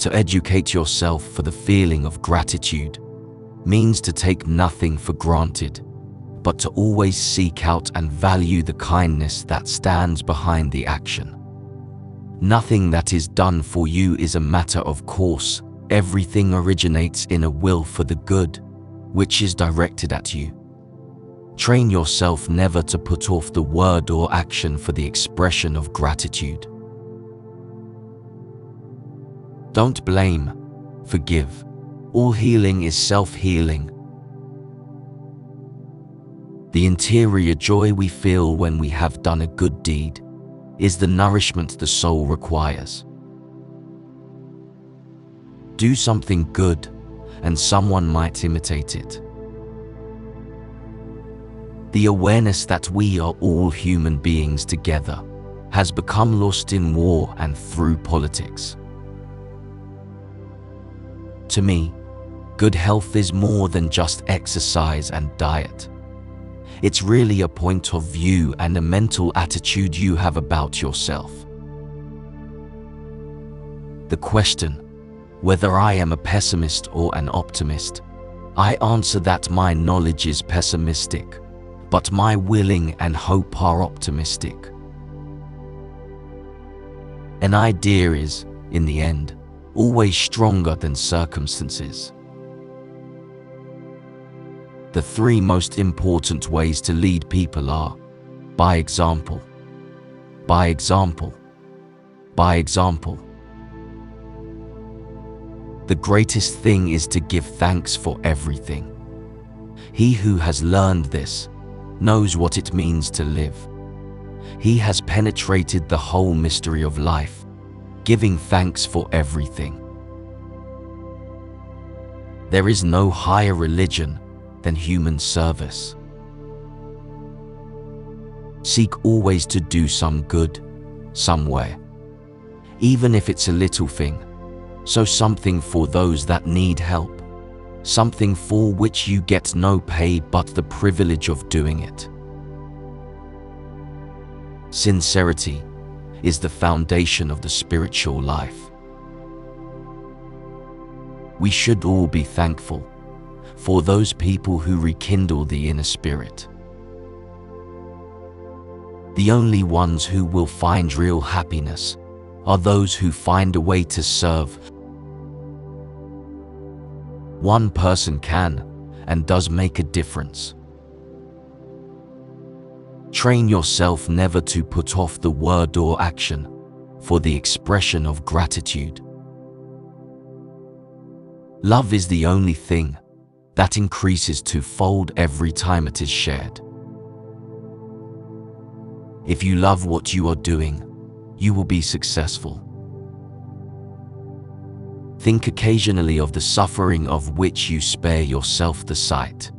To educate yourself for the feeling of gratitude means to take nothing for granted, but to always seek out and value the kindness that stands behind the action. Nothing that is done for you is a matter of course. Everything originates in a will for the good, which is directed at you. Train yourself never to put off the word or action for the expression of gratitude. Don't blame, forgive. All healing is self-healing. The interior joy we feel when we have done a good deed is the nourishment the soul requires. Do something good, and someone might imitate it. The awareness that we are all human beings together has become lost in war and through politics. To me, good health is more than just exercise and diet. It's really a point of view and a mental attitude you have about yourself. The question, whether I am a pessimist or an optimist, I answer that my knowledge is pessimistic, but my willing and hope are optimistic. An idea is, in the end, always stronger than circumstances. The three most important ways to lead people are by example, by example, by example. The greatest thing is to give thanks for everything. He who has learned this knows what it means to live. He has penetrated the whole mystery of life, giving thanks for everything. There is no higher religion than human service. Seek always to do some good, somewhere, even if it's a little thing. So something for those that need help, something for which you get no pay but the privilege of doing it. Sincerity is the foundation of the spiritual life. We should all be thankful for those people who rekindle the inner spirit. The only ones who will find real happiness are those who find a way to serve. One person can and does make a difference. Train yourself never to put off the word or action for the expression of gratitude. Love is the only thing that increases twofold every time it is shared. If you love what you are doing, you will be successful. Think occasionally of the suffering of which you spare yourself the sight.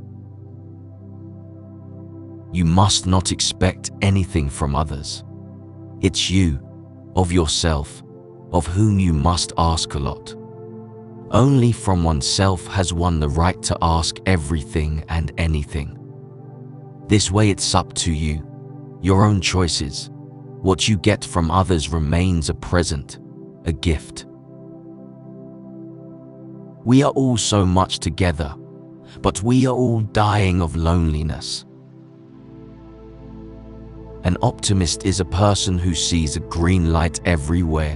You must not expect anything from others. It's you, of yourself, of whom you must ask a lot. Only from oneself has one the right to ask everything and anything. This way it's up to you, your own choices. What you get from others remains a present, a gift. We are all so much together, but we are all dying of loneliness. An optimist is a person who sees a green light everywhere,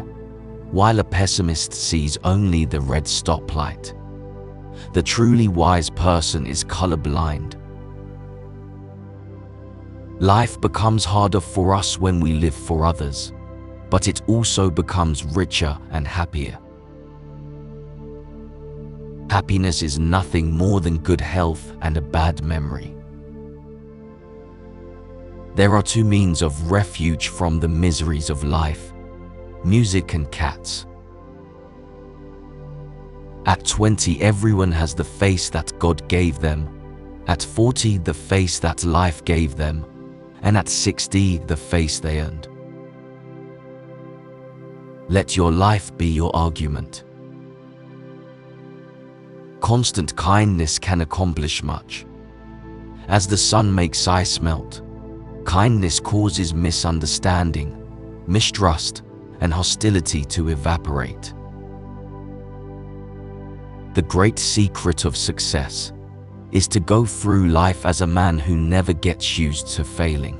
while a pessimist sees only the red stoplight. The truly wise person is colorblind. Life becomes harder for us when we live for others, but it also becomes richer and happier. Happiness is nothing more than good health and a bad memory. There are two means of refuge from the miseries of life: music and cats. At 20, everyone has the face that God gave them. At 40, the face that life gave them. And at 60, the face they earned. Let your life be your argument. Constant kindness can accomplish much. As the sun makes ice melt, kindness causes misunderstanding, mistrust, and hostility to evaporate. The great secret of success is to go through life as a man who never gets used to failing.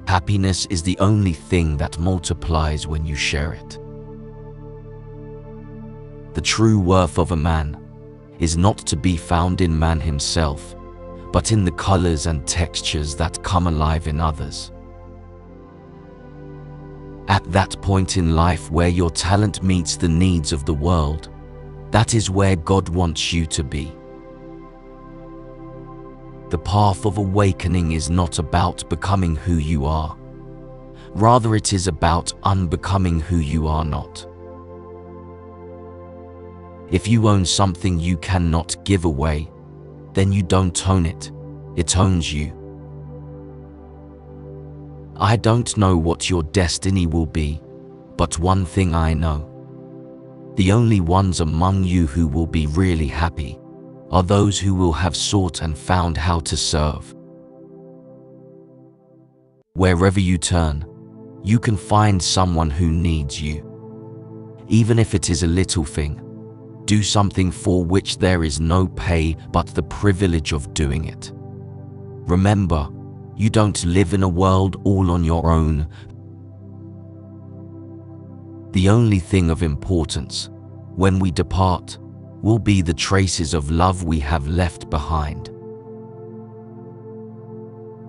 Happiness is the only thing that multiplies when you share it. The true worth of a man is not to be found in man himself, but in the colors and textures that come alive in others. At that point in life where your talent meets the needs of the world, that is where God wants you to be. The path of awakening is not about becoming who you are. Rather, it is about unbecoming who you are not. If you own something you cannot give away, then you don't own it. It owns you. I don't know what your destiny will be, but one thing I know. The only ones among you who will be really happy are those who will have sought and found how to serve. Wherever you turn, you can find someone who needs you. Even if it is a little thing, do something for which there is no pay but the privilege of doing it. Remember, you don't live in a world all on your own. The only thing of importance, when we depart, will be the traces of love we have left behind.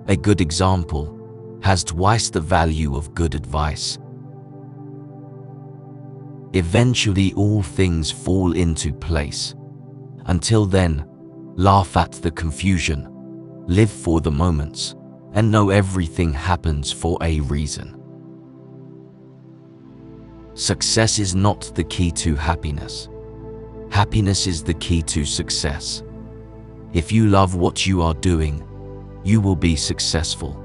A good example has twice the value of good advice. Eventually all things fall into place. Until then, laugh at the confusion, live for the moments, and know everything happens for a reason. Success is not the key to happiness. Happiness is the key to success. If you love what you are doing, you will be successful.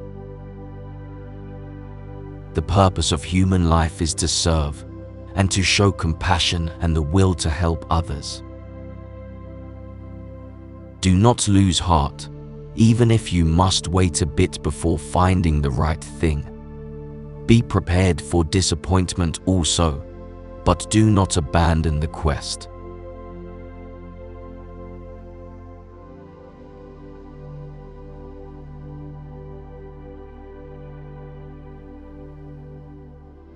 The purpose of human life is to serve and to show compassion and the will to help others. Do not lose heart, even if you must wait a bit before finding the right thing. Be prepared for disappointment also, but do not abandon the quest.